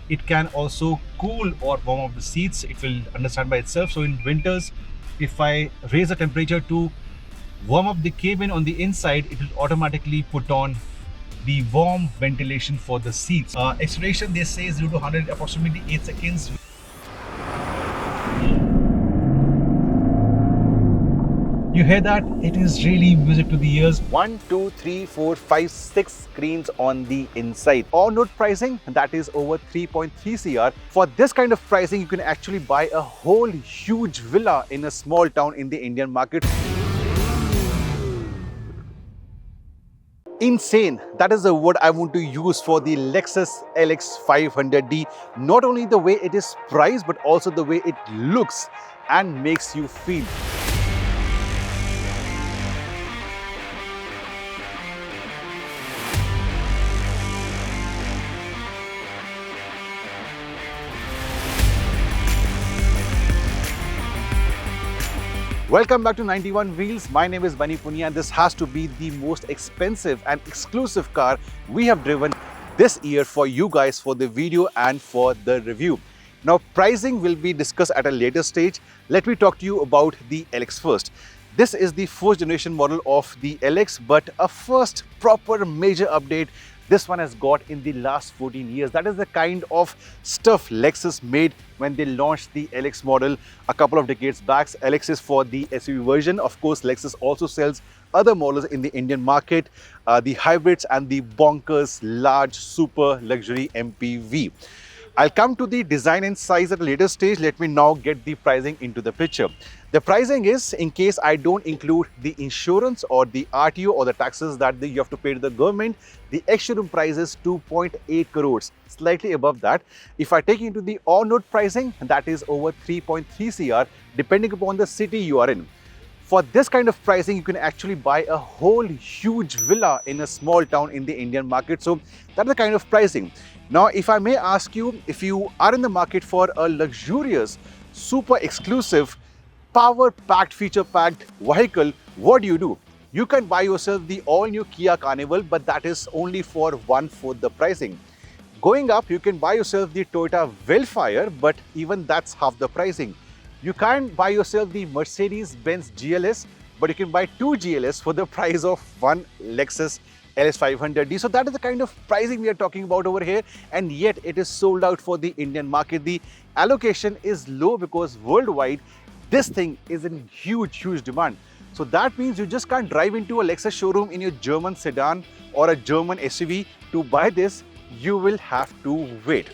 It can also cool or warm up the seats. It will understand by itself. So in winters, if I raise the temperature to warm up the cabin on the inside, it will automatically put on the warm ventilation for the seats. Acceleration, they say 0 to 100 approximately 8 seconds. You hear that? It is really music to the ears. 1, 2, 3, 4, 5, 6 screens on the inside. On-road pricing, that is over 3.3 CR. For this kind of pricing, you can actually buy a whole huge villa in a small town in the Indian market. Insane. That is the word I want to use for the Lexus LX500d. Not only the way it is priced, but also the way it looks and makes you feel. Welcome back to 91 Wheels. My name is Punia and this has to be the most expensive and exclusive car we have driven this year for you guys, for the video and for the review. Now, pricing will be discussed at a later stage. Let me talk to you about the LX first. This is the first generation model of the LX, but a first proper major update this one has got in the last 14 years. That is the kind of stuff Lexus made when they launched the LX model a couple of decades back. LX is for the SUV version. Of course, Lexus also sells other models in the Indian market, the hybrids and the bonkers large super luxury MPV. I'll come to the design and size at a later stage. Let me now get the pricing into the picture. The pricing is, in case I don't include the insurance or the RTO or the taxes that you have to pay to the government, the ex-showroom price is 2.8 crores, slightly above that. If I take into the on-road pricing, that is over 3.3 CR, depending upon the city you are in. For this kind of pricing, you can actually buy a whole huge villa in a small town in the Indian market. So that's the kind of pricing. Now, if I may ask you, if you are in the market for a luxurious, super exclusive, power-packed, feature-packed vehicle, what do? You can buy yourself the all-new Kia Carnival, but that is only for 1/4 the pricing. Going up, you can buy yourself the Toyota Wildfire, but even that's half the pricing. You can't buy yourself the Mercedes-Benz GLS, but you can buy 2 GLS for the price of one Lexus LX500d. So that is the kind of pricing we are talking about over here, and yet it is sold out for the Indian market. The allocation is low because worldwide this thing is in huge demand. So that means you just can't drive into a Lexus showroom in your German sedan or a German SUV to buy this. You will have to wait.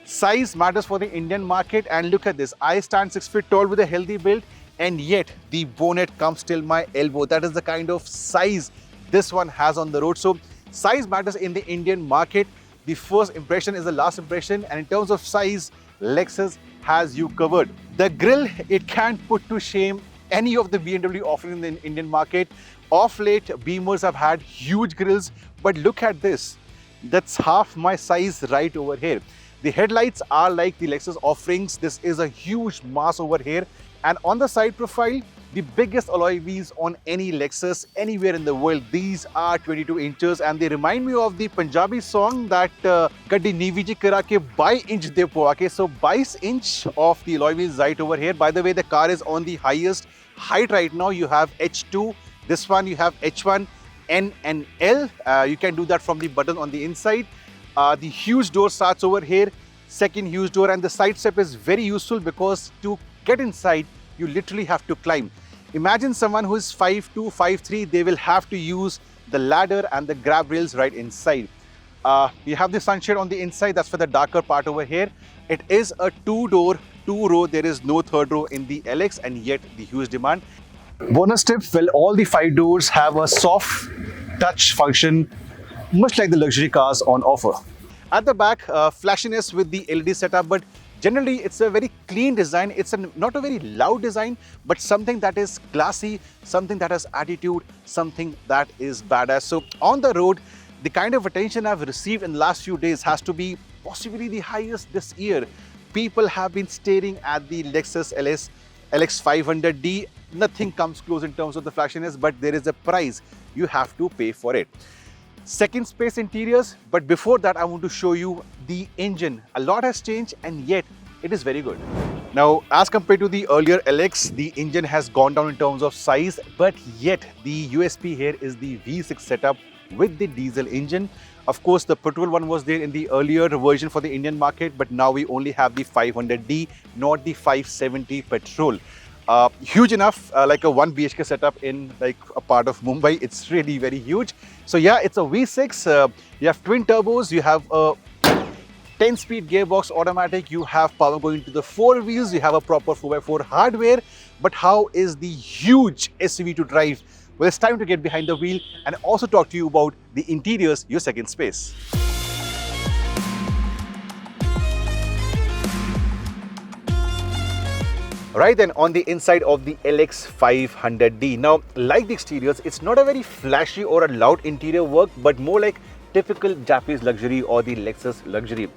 Size matters for the Indian market, and look at this. I stand 6 feet tall with a healthy build, and yet the bonnet comes till my elbow. That is the kind of size this one has on the road. So size matters in the Indian market. The first impression is the last impression, and in terms of size, Lexus has you covered. The grille, it can't put to shame any of the BMW offering in the Indian market. Of late, Beamers have had huge grills, but look at this. That's half my size right over here. The headlights are like the Lexus offerings. This is a huge mass over here, and on the side profile, the biggest alloy wheels on any Lexus anywhere in the world. These are 22 inches, and they remind me of the Punjabi song that Gaddi Neevi ji kara ke 22 inch de poake. So 22 inch of the alloy wheels right over here. By the way, the car is on the highest height right now. You have H2, this one you have H1, N and L. You can do that from the button on the inside. The huge door starts over here, second huge door, and the side step is very useful because to get inside, you literally have to climb. Imagine someone who is 5'2", 5'3", they will have to use the ladder and the grab rails right inside. You have the sunshade on the inside, that's for the darker part over here. It is a 2-door, 2-row, there is no 3rd row in the LX, and yet the huge demand. Bonus tip, well, all the 5 doors have a soft touch function, much like the luxury cars on offer. At the back, flashiness with the LED setup, but generally, it's a very clean design. It's not a very loud design, but something that is classy, something that has attitude, something that is badass. So on the road, the kind of attention I've received in the last few days has to be possibly the highest this year. People have been staring at the Lexus LX500d. Nothing comes close in terms of the flashiness, but there is a price you have to pay for it. Second space interiors, but before that I want to show you the engine. A lot has changed and yet it is very good. Now, as compared to the earlier LX, the engine has gone down in terms of size, but yet the USP here is the V6 setup with the diesel engine. Of course, the petrol one was there in the earlier version for the Indian market, but now we only have the 500D, not the 570 petrol. Huge enough, like a 1 BHK setup in like a part of Mumbai. It's really very huge. So yeah, it's a V6. You have twin turbos, you have a 10-speed gearbox automatic, you have power going to the 4 wheels, you have a proper 4x4 hardware. But how is the huge SUV to drive? Well, it's time to get behind the wheel and also talk to you about the interiors, your second space. Right then, on the inside of the LX500D. Now, like the exteriors, it's not a very flashy or a loud interior work, but more like typical Japanese luxury or the Lexus luxury.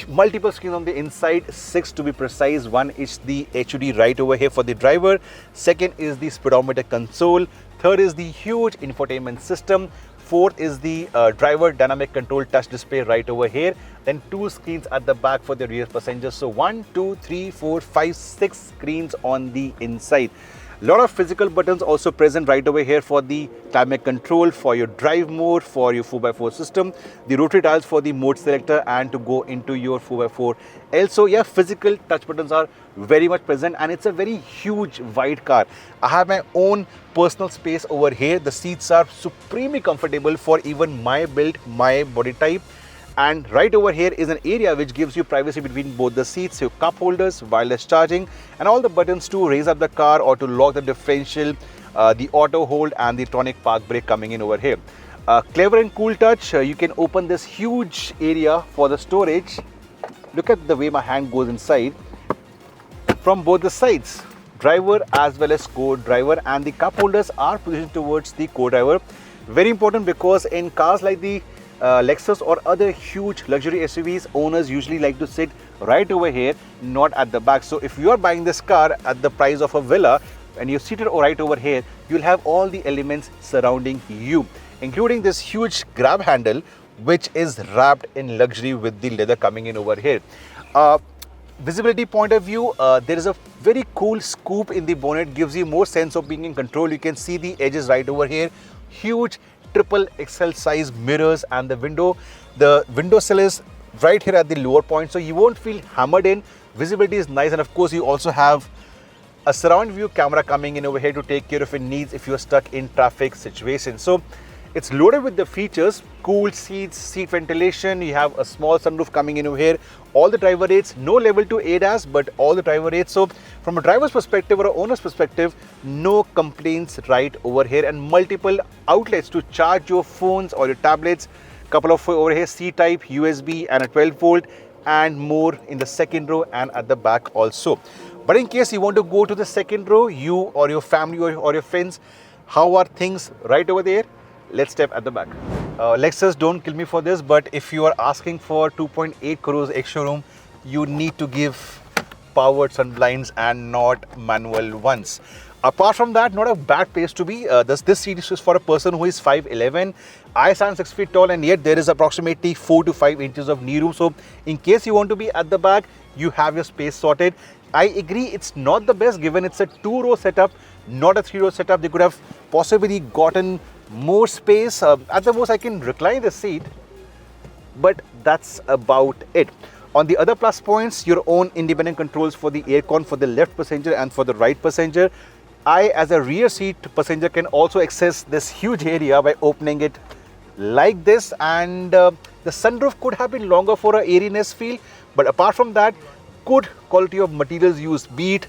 Multiple screens on the inside, 6 to be precise. One is the HUD right over here for the driver. Second is the speedometer console. Third is the huge infotainment system. Fourth is the driver dynamic control touch display right over here. Then 2 screens at the back for the rear passengers. So 1, 2, 3, 4, 5, 6 screens on the inside. A lot of physical buttons also present right over here for the climate control, for your drive mode, for your 4x4 system, the rotary dials for the mode selector and to go into your 4x4. Also, yeah, physical touch buttons are very much present and it's a very huge wide car. I have my own personal space over here. The seats are supremely comfortable for even my build, my body type. And right over here is an area which gives you privacy between both the seats, your cup holders, wireless charging, and all the buttons to raise up the car or to lock the differential, the auto hold and the electronic park brake coming in over here. Clever and cool touch, you can open this huge area for the storage. Look at the way my hand goes inside from both the sides. Driver as well as co-driver, and the cup holders are positioned towards the co-driver. Very important because in cars like the Lexus or other huge luxury SUVs, owners usually like to sit right over here, not at the back. So if you are buying this car at the price of a villa and you're seated right over here, you'll have all the elements surrounding you, including this huge grab handle which is wrapped in luxury with the leather coming in over here. Visibility point of view, there is a very cool scoop in the bonnet, gives you more sense of being in control. You can see the edges right over here, huge triple XL size mirrors, and the window sill is right here at the lower point, so you won't feel hammered in. Visibility is nice, and of course you also have a surround view camera coming in over here to take care of your needs if you're stuck in traffic situations. So it's loaded with the features: cool seats, seat ventilation, you have a small sunroof coming in over here, all the driver aids, no level 2 ADAS, but all the driver aids. So from a driver's perspective or an owner's perspective, no complaints right over here, and multiple outlets to charge your phones or your tablets. Couple of over here, C-type, USB and a 12 volt, and more in the second row and at the back also. But in case you want to go to the second row, you or your family or your friends, how are things right over there? Let's step at the back. Lexus, don't kill me for this, but if you are asking for 2.8 crores Ex-Showroom, you need to give powered sunblinds and not manual ones. Apart from that, not a bad place to be. This seat is for a person who is 5'11". I stand 6 feet tall, and yet there is approximately 4 to 5 inches of knee room. So in case you want to be at the back, you have your space sorted. I agree, it's not the best given it's a 2-row setup, not a 3-row setup. They could have possibly gotten more space. At the most, I can recline the seat, but that's about it. On the other plus points, your own independent controls for the aircon for the left passenger and for the right passenger. I, as a rear seat passenger, can also access this huge area by opening it like this, and the sunroof could have been longer for an airiness feel, but apart from that, good quality of materials used, be it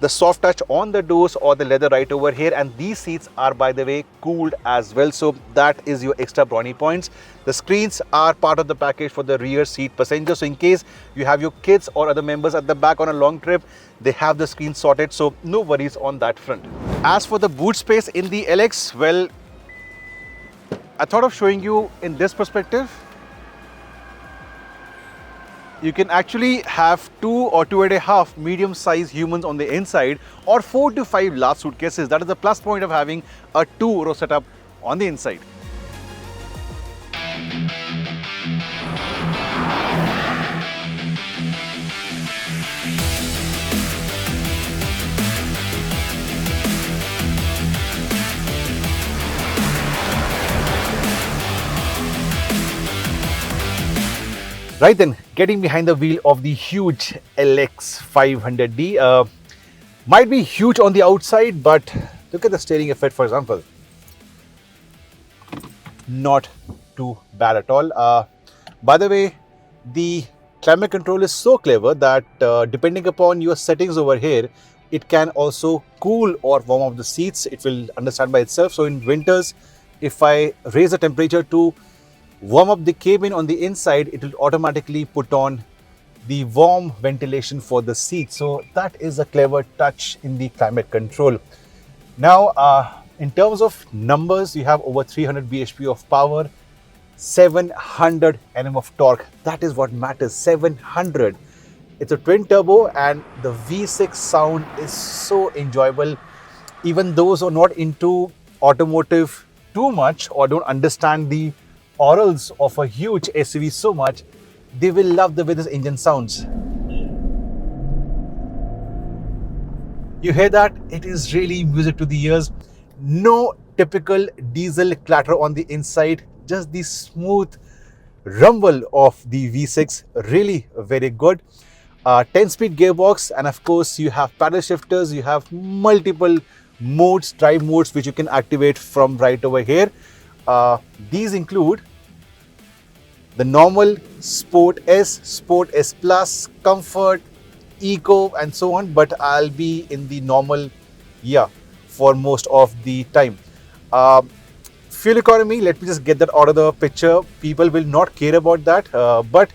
the soft touch on the doors or the leather right over here. And these seats are, by the way, cooled as well, so that is your extra brownie points. The screens are part of the package for the rear seat passenger, so in case you have your kids or other members at the back on a long trip, they have the screen sorted, so no worries on that front. As for the boot space in the LX, well, I thought of showing you in this perspective. You can actually have 2 or 2.5 medium-sized humans on the inside, or 4 to 5 large suitcases. That is the plus point of having a 2-row setup on the inside. Right then, getting behind the wheel of the huge LX500d. Might be huge on the outside, but look at the steering effect, for example. Not too bad at all. By the way, the climate control is so clever that depending upon your settings over here, it can also cool or warm up the seats. It will understand by itself. So in winters, if I raise the temperature to warm up the cabin on the inside, it will automatically put on the warm ventilation for the seat. So that is a clever touch in the climate control. Now, in terms of numbers, you have over 300 bhp of power, 700 Nm of torque. That is what matters, 700. It's a twin turbo and the V6 sound is so enjoyable. Even those who are not into automotive too much or don't understand the orals of a huge SUV so much, they will love the way this engine sounds. You hear that? It is really music to the ears. No typical diesel clatter on the inside, just the smooth rumble of the V6. Really very good. 10-speed gearbox, and of course you have paddle shifters. You have multiple modes, drive modes, which you can activate from right over here. These include the normal, Sport S Plus, Comfort, Eco, and so on. But I'll be in the normal, for most of the time. Fuel economy, let me just get that out of the picture. People will not care about that, but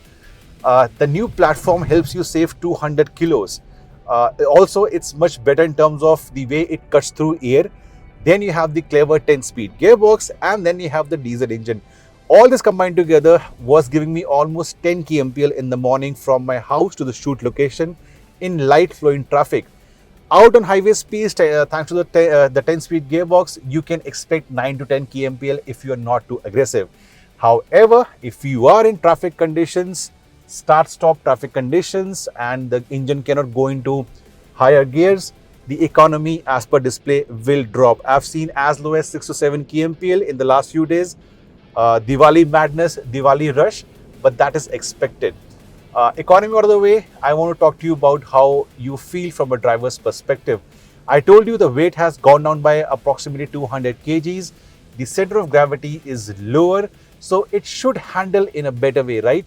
the new platform helps you save 200 kilos. Also, it's much better in terms of the way it cuts through air. Then you have the clever 10-speed gearbox, and then you have the diesel engine. All this combined together was giving me almost 10 kmpl in the morning from my house to the shoot location in light flowing traffic. Out on highway speeds, thanks to the 10-speed gearbox, you can expect 9 to 10 kmpl if you are not too aggressive. However, if you are in traffic conditions, start-stop traffic conditions, and the engine cannot go into higher gears, the economy as per display will drop. I've seen as low as 6 to 7 kmpl in the last few days. Diwali madness, Diwali rush, but that is expected. Economy out of the way, I want to talk to you about how you feel from a driver's perspective. I told you the weight has gone down by approximately 200 kgs. The center of gravity is lower, so it should handle in a better way, right?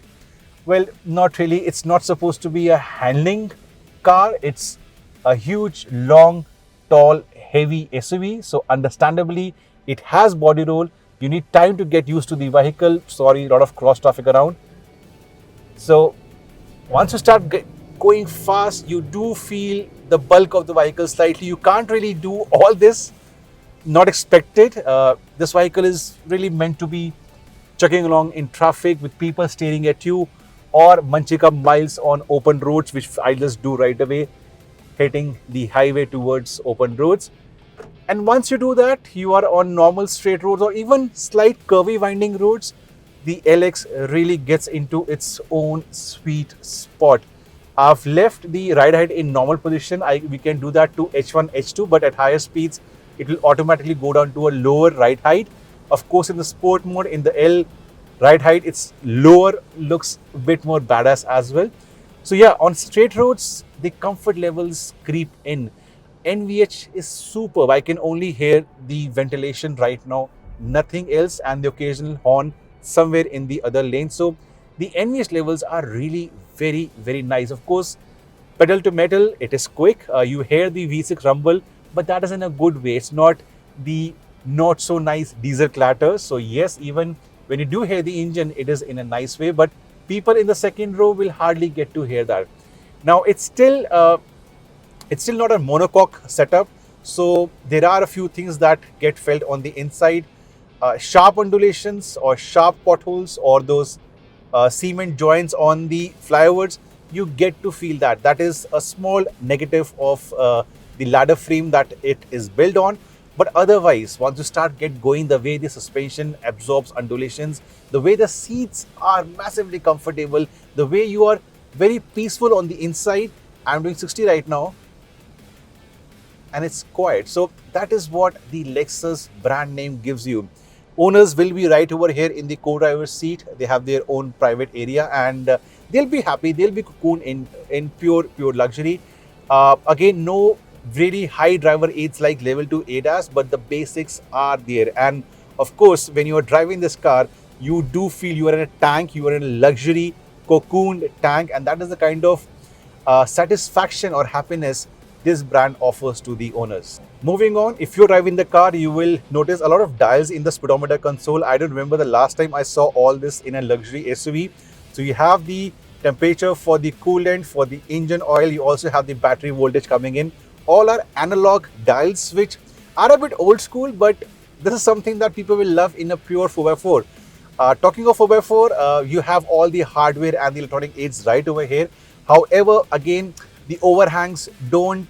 Well, not really. It's not supposed to be a handling car. It's a huge, long, tall, heavy SUV. So understandably, it has body roll. You need time to get used to the vehicle. Sorry, a lot of cross traffic around. So once you start going fast, you do feel the bulk of the vehicle slightly. You can't really do all this. Not expected. This vehicle is really meant to be chugging along in traffic with people staring at you, or munching up miles on open roads, which I just do right away, hitting the highway towards open roads. And once you do that, you are on normal straight roads or even slight curvy winding roads. The LX really gets into its own sweet spot. I've left the ride height in normal position. We can do that to H1, H2, but at higher speeds, it will automatically go down to a lower ride height. Of course, in the sport mode, in the L ride height, it's lower, looks a bit more badass as well. So yeah, on straight roads, the comfort levels creep in. NVH is superb. I can only hear the ventilation right now, nothing else, and the occasional horn somewhere in the other lane. So the NVH levels are really very, very nice. Of course, pedal to metal, it is quick. You hear the V6 rumble, but that is in a good way. It's not the not so nice diesel clatter. So yes, even when you do hear the engine, it is in a nice way, but people in the second row will hardly get to hear that. Now it's still not a monocoque setup, so there are a few things that get felt on the inside. Sharp undulations or sharp potholes or those cement joints on the flyovers, you get to feel that. That is a small negative of the ladder frame that it is built on. But otherwise, once you start going, the way the suspension absorbs undulations, the way the seats are massively comfortable, the way you are very peaceful on the inside. I'm doing 60 right now, and it's quiet. So that is what the Lexus brand name gives you. Owners will be right over here in the co-driver's seat. They have their own private area, and they'll be happy. They'll be cocooned in pure luxury. Again, no really high driver aids like level 2 ADAS, but the basics are there. And of course, when you are driving this car, you do feel you are in a tank, you are in a luxury cocooned tank, and that is the kind of satisfaction or happiness this brand offers to the owners. Moving on, if you're driving the car, you will notice a lot of dials in the speedometer console. I don't remember the last time I saw all this in a luxury SUV. So you have the temperature for the coolant, for the engine oil. You also have the battery voltage coming in. All are analog dials, which are a bit old school, but this is something that people will love in a pure 4x4. Talking of 4x4, you have all the hardware and the electronic aids right over here. However, again, the overhangs don't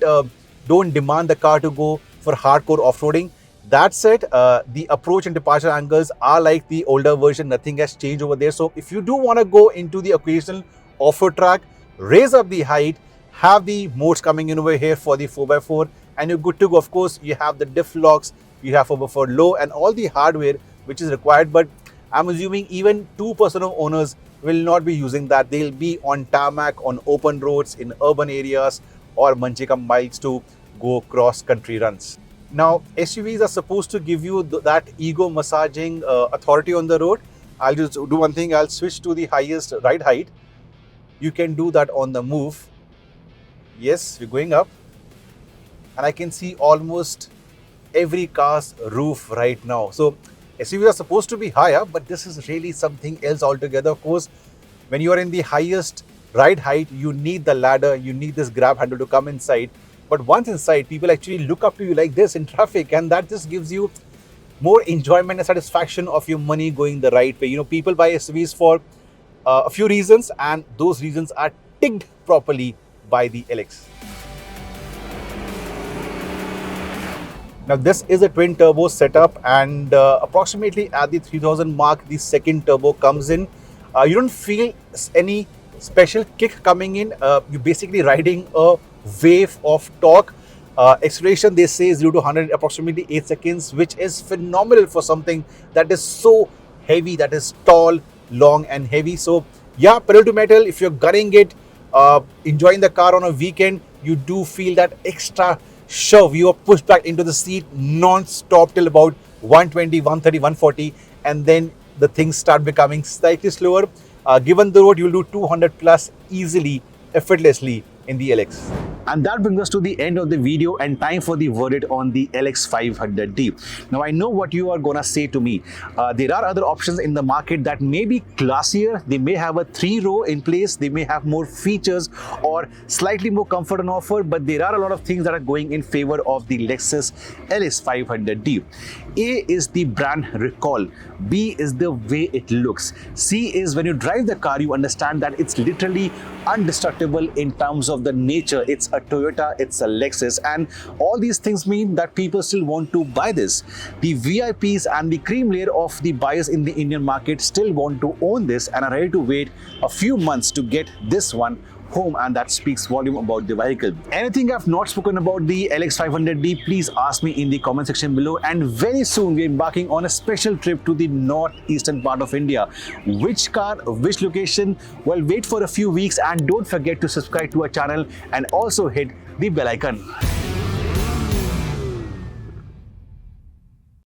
demand the car to go for hardcore off-roading. That said, the approach and departure angles are like the older version. Nothing has changed over there. So if you do want to go into the occasional off-road track, raise up the height, have the modes coming in over here for the 4x4, and you're good to go. Of course, you have the diff locks, you have 4x4 low, and all the hardware which is required. But I'm assuming even 2% of owners will not be using that. They'll be on tarmac, on open roads, in urban areas, or munching miles to go cross-country runs. Now, SUVs are supposed to give you that ego massaging authority on the road. I'll just do one thing. I'll switch to the highest ride height. You can do that on the move. Yes, we're going up. And I can see almost every car's roof right now. So SUVs are supposed to be higher, but this is really something else altogether. Of course, when you are in the highest ride height, you need the ladder, you need this grab handle to come inside. But once inside, people actually look up to you like this in traffic, and that just gives you more enjoyment and satisfaction of your money going the right way. You know, people buy SUVs for a few reasons, and those reasons are ticked properly by the LX. Now this is a twin turbo setup, and approximately at the 3000 mark, the second turbo comes in. You don't feel any special kick coming in. You're basically riding a wave of torque. Acceleration, they say, 0 to 100 approximately 8 seconds, which is phenomenal for something that is so heavy, that is tall, long and heavy. So yeah, pedal to metal, if you're gunning it, enjoying the car on a weekend, you do feel that extra shove. You are pushed back into the seat non-stop till about 120, 130, 140, and then the things start becoming slightly slower. Given the road, you'll do 200 plus easily, effortlessly in the LX. And that brings us to the end of the video and time for the verdict on the LX500d. Now I know what you are gonna say to me. There are other options in the market that may be classier. They may have a 3-row in place. They may have more features or slightly more comfort on offer, but there are a lot of things that are going in favor of the Lexus LX500d. A is the brand recall. B is the way it looks. C is when you drive the car, you understand that it's literally indestructible in terms of the nature. It's a Toyota, it's a Lexus, and all these things mean that people still want to buy this. The VIPs and the cream layer of the buyers in the Indian market still want to own this and are ready to wait a few months to get this one home, and that speaks volume about the vehicle. Anything I've not spoken about the LX500d, please ask me in the comment section below. And very soon we're embarking on a special trip to the northeastern part of India. Which car, which location? Well, wait for a few weeks and don't forget to subscribe to our channel and also hit the bell icon.